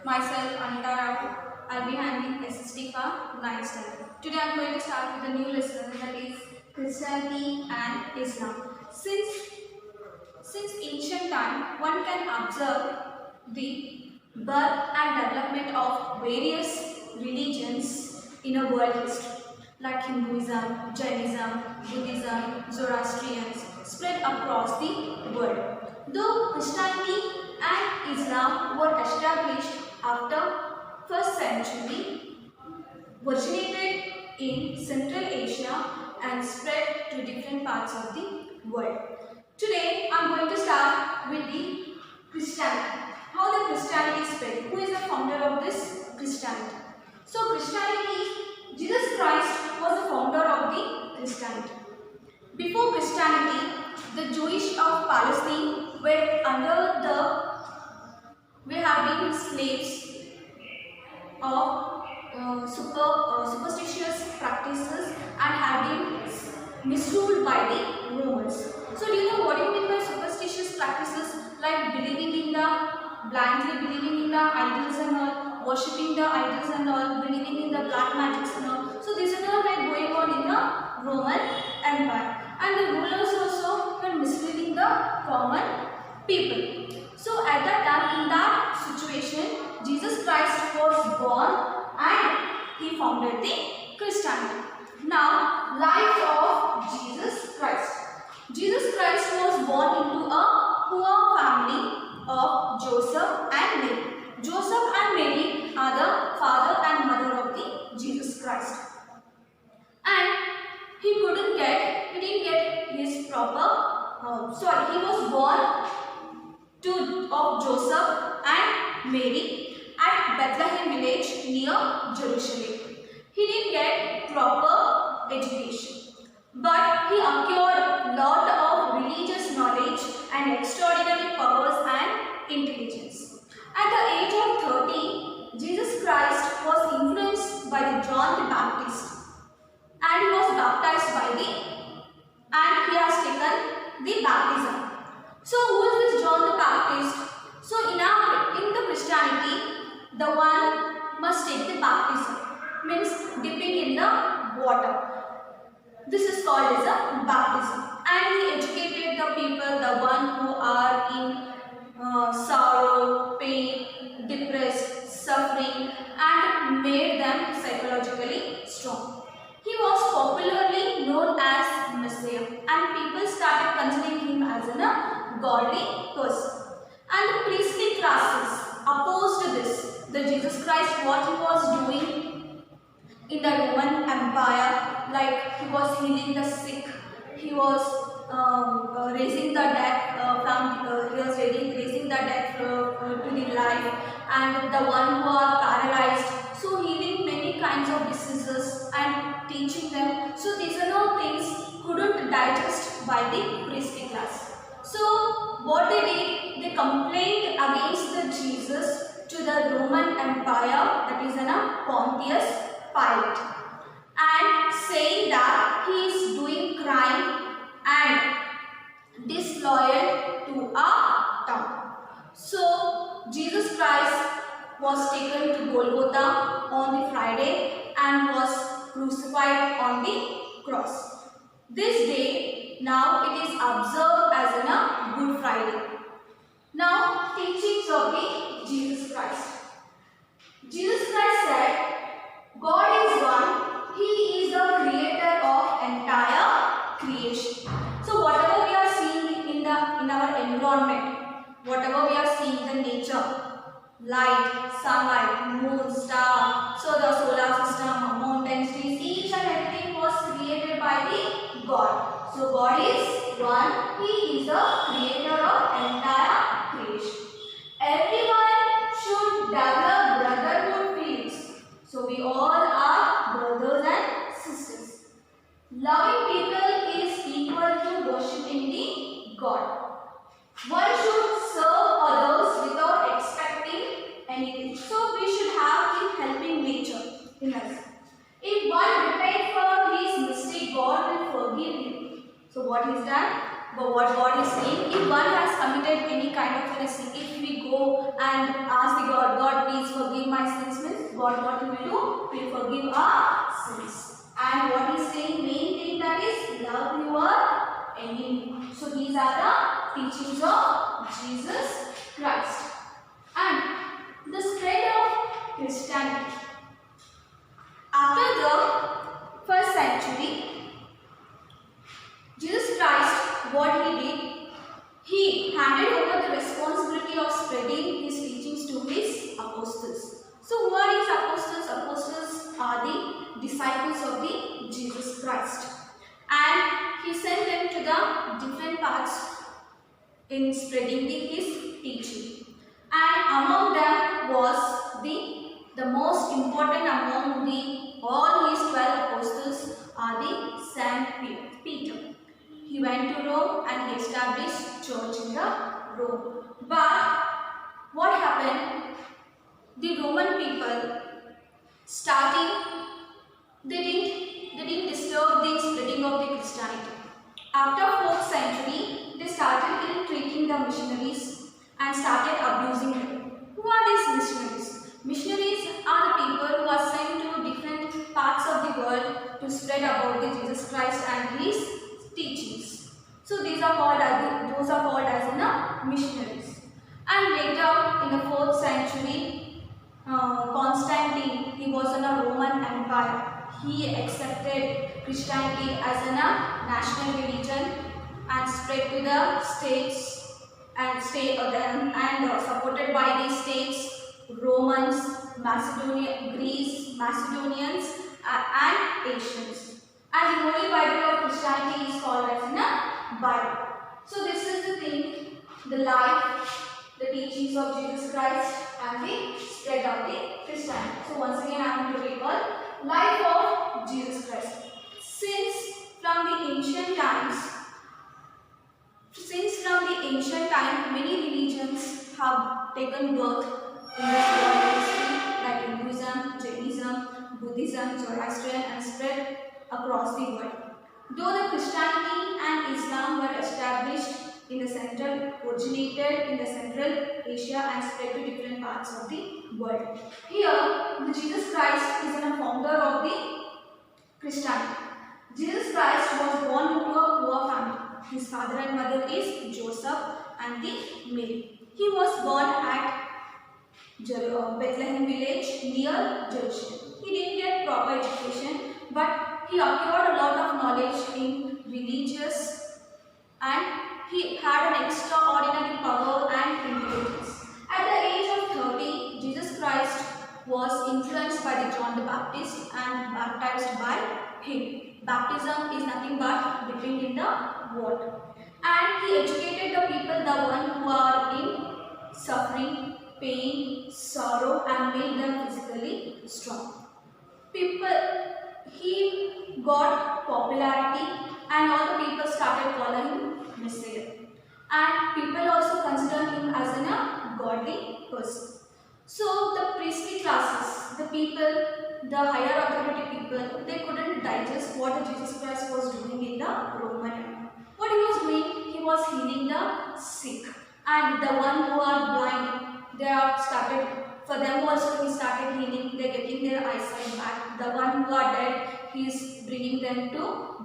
Myself, Anita Rao. I'll be handling SST for 9th standard. Today I'm going to start with a new lesson, that is Christianity and Islam. Since ancient time, one can observe the birth and development of various religions in a world history, like Hinduism, Jainism, Buddhism, Zoroastrians spread across the world. Though Christianity and Islam were established after 1st century, originated in Central Asia and spread to different parts of the world. Today I am going to start with the Christianity. How the Christianity spread? Who is the founder of this Christianity? So Christianity, Jesus Christ was the founder of the Christianity. Before Christianity, the Jewish of Palestine were having slaves of superstitious practices and have been misruled by the Romans. So do you know what do you mean by superstitious practices? Like blindly believing in the idols and all, worshipping the idols and all, believing in the black magics and all. So these are all like going on in the Roman Empire. And the rulers also were misleading the common people. So at that time, in that situation, Jesus Christ was born and he founded the Christianity. Now, life of Jesus Christ. Jesus Christ was born into a poor family of Joseph and Mary. Joseph and Mary are the father and mother of the Jesus Christ. And he didn't get his proper, he was born of Joseph and Mary at Bethlehem village near Jerusalem. He didn't get proper education, but he acquired lot of religious knowledge and extraordinary powers and intelligence. At the age of 30, Jesus Christ was influenced by the John the Baptist, and he was baptized and he has taken the baptism. So who is this John the Baptist? So in the Christianity, the one must take the baptism, means dipping in the water. This is called as a baptism. And he educated the people, the one who are in sorrow, pain, depressed, suffering, and made them psychologically strong. He was popularly known as Messiah, and people started considering him as a godly person. And the priestly classes opposed this. The Jesus Christ, what he was doing in the Roman Empire, like he was healing the sick, he was raising the dead raising the dead to the life, and the one who are paralyzed. So healing many kinds of diseases and teaching them. So these are all things couldn't digest by the priestly class. So what they did, they complained against the Jesus to the Roman Empire, that is Pontius Pilate, and saying that he is doing crime and disloyal to our town. So Jesus Christ was taken to Golgotha on the Friday and was crucified on the cross. This day, now it is observed as a Good Friday. Now, teachings of the Jesus Christ. Jesus Christ said, God is one, He is the creator of entire creation. So whatever we are seeing in our environment, whatever we are seeing in the nature, light, sunlight, moon, star, so the solar system, mountains, trees, each and everything was created by the God. So God is one, He is the creator of entire creation. Everyone should develop brotherhood feelings. So we all are brothers and sisters. Loving people is equal to worshipping the God. One should serve others without expecting anything. So we should have the helping nature in us. If one repents for his mistake, God will forgive him. So what is done? But what God is saying, if one has committed any kind of a sin, and ask the God, God please forgive my sins, means God what he will do? He will forgive our sins. And what he is saying, main thing, that is love your enemy. So these are the teachings of Jesus Christ. And the spread of Christianity. After the first century, Jesus Christ, what he did, he handed over the responsibility of spreading his teachings to his apostles. So who are his apostles? Apostles are the disciples of the Jesus Christ. And he sent them to the different paths in spreading his teaching. And among them was the most important among all his 12 apostles are the Saint Peter. He went to Rome and he established church in the Rome. But what happened? The Roman people they didn't disturb the spreading of the Christianity. After 4th century, they started ill-treating the missionaries and started abusing them. Who are these missionaries? Missionaries are the people who are sent to different parts of the world to spread about the Jesus Christ and his teachings. So those are called as missionaries. And later in the 4th century, Constantine, he was in a Roman Empire. He accepted Christianity as a national religion and spread to the states and supported by the states, Romans, Greece, Macedonians and Asians. And the Holy Bible of Christianity is called as a Bible. So this is the thing, the life, the teachings of Jesus Christ and the spread of the Christianity. So once again I am going to recall life of Jesus Christ. Since from the ancient time, many religions have taken birth in this world history, like Hinduism, Jainism, Buddhism, Zoroastrian, and spread across the world. Though the Christianity and Islam were originated in the Central Asia and spread to different parts of the world. Here, the Jesus Christ is a founder of the Christianity. Jesus Christ was born into a poor family. His father and mother is Joseph and the Mary. He was born at Bethlehem village near Jerusalem. He didn't get proper education, but he acquired a lot of knowledge in religious, and he had an extraordinary power and intelligence. At the age of 30, Jesus Christ was influenced by the John the Baptist and baptized by him. Baptism is nothing but dipping in the water. And he educated the people, the one who are in suffering, pain, sorrow, and made them physically strong. He got popularity and all the people started calling him Messiah. And people also consider him as a godly person. So the priestly classes, the people, the higher authority people, they couldn't digest what the Jesus Christ was doing in the Roman Empire. What he was doing, he was healing the sick. And the one who are blind, for them also he started healing, they are getting their eyesight back. The one who are dead, he is bringing them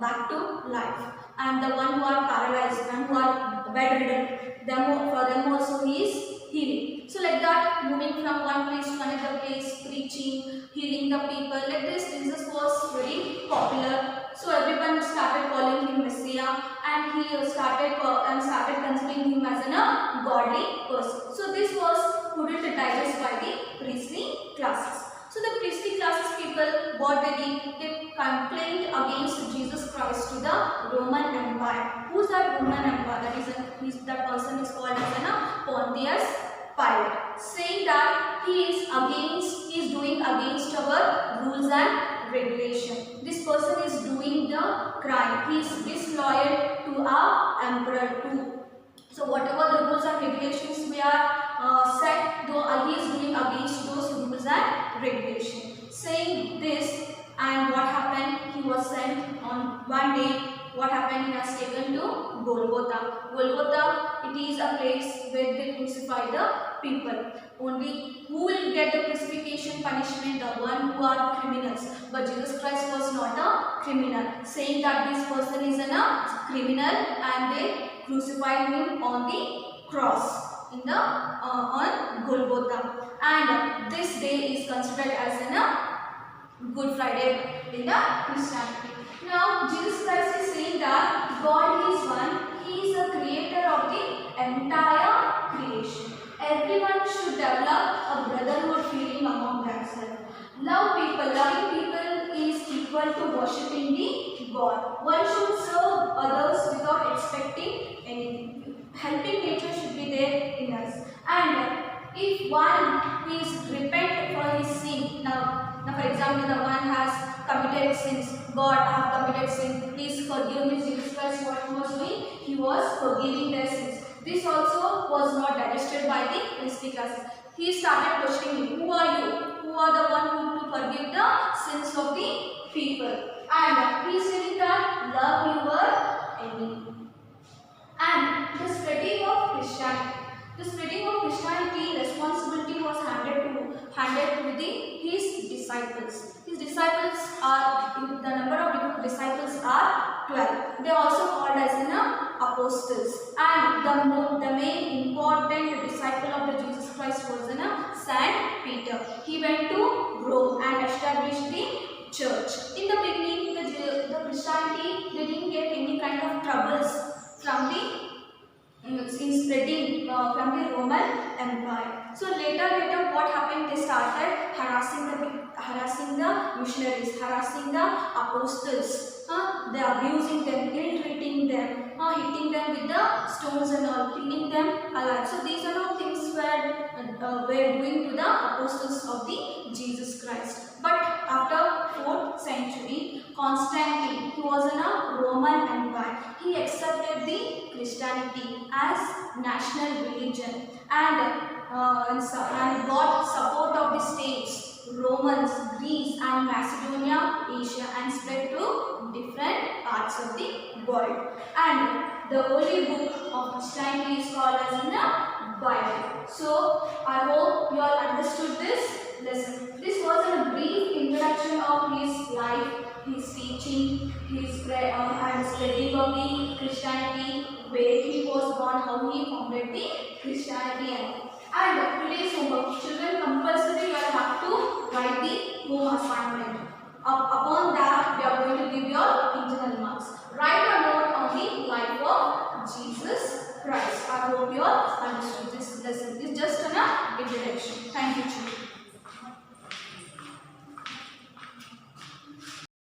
back to life. And the one who are paralyzed and who are bedridden, for them also he is healing. So like that, moving from one place to another place, preaching, healing the people, like this, Jesus was very popular. So everyone started calling him Messiah, and he started considering him as a godly person. So this was couldn't digest by the priestly classes. So the priestly classes people, what they did, they complained against Jesus Christ to the Roman Empire. Who's that Roman Empire? That person is called as Pontius Pilate, saying that he is doing against our rules and regulation. This person is doing the crime. He is disloyal to our emperor too. So whatever the rules and regulations we are set, though he is doing against those rules and regulations. Saying this, and what happened? He was sent on one day. What happened? He was taken to Golgotha, Golgotha. Golgotha, it is a place where they crucify the people. Only who will get the crucifixion punishment? The one who are criminals. But Jesus Christ was not a criminal, saying that this person is a criminal, and they crucified him on the cross in the on Golgotha. And this day is considered as Good Friday in the Christianity. Now Jesus Christ is saying that God is one. He is the creator of the entire creation. Everyone should develop a brotherhood feeling among themselves. Loving people is equal to worshipping the God. One should serve others without expecting anything. Helping nature should be there in us. And if one is repent for his sin, now for example, the one has committed sins. God, I have committed sin. Please forgive me. Jesus Christ, what he was doing? He was forgiving their sins. This also was not digested by the mystery classes. He started questioning him. Who are you? Who are the one who to forgive the sins of the people? And he is saying that love your enemy. And the spreading of Christianity. The spreading of Christianity responsibility was handed to his disciples. His disciples are, the number of disciples are 12. They are also called as apostles. And the main important disciple of the Jesus Christ was Saint Peter. He went to Rome and established the church. In the beginning, the Christianity didn't get any kind of troubles from the in spreading from the Roman Empire. So later what happened? They started harassing the missionaries, harassing the apostles. They are abusing them, ill-treating them, hitting them with the stones and all, killing them alive. So these are all things were doing to the apostles of the Jesus Christ. But after 4th century, Constantine, who was in a Roman Empire, he accepted the Christianity as national religion and got support of the states, Romans, Greece and Macedonia, Asia, and spread to different parts of the world. And the holy book of Christianity is called as the Bible. So I hope you all understood this lesson. This was a brief introduction of his life, his teaching, his and spreading of the Christianity, where he was born, how he founded the Christianity. And today's homework, children, compulsory you will have to write the home assignment. Upon that, we are going to give your internal marks. Write a note on the life of Jesus Christ. I hope you all understood this lesson. It's just an introduction. Thank you, children.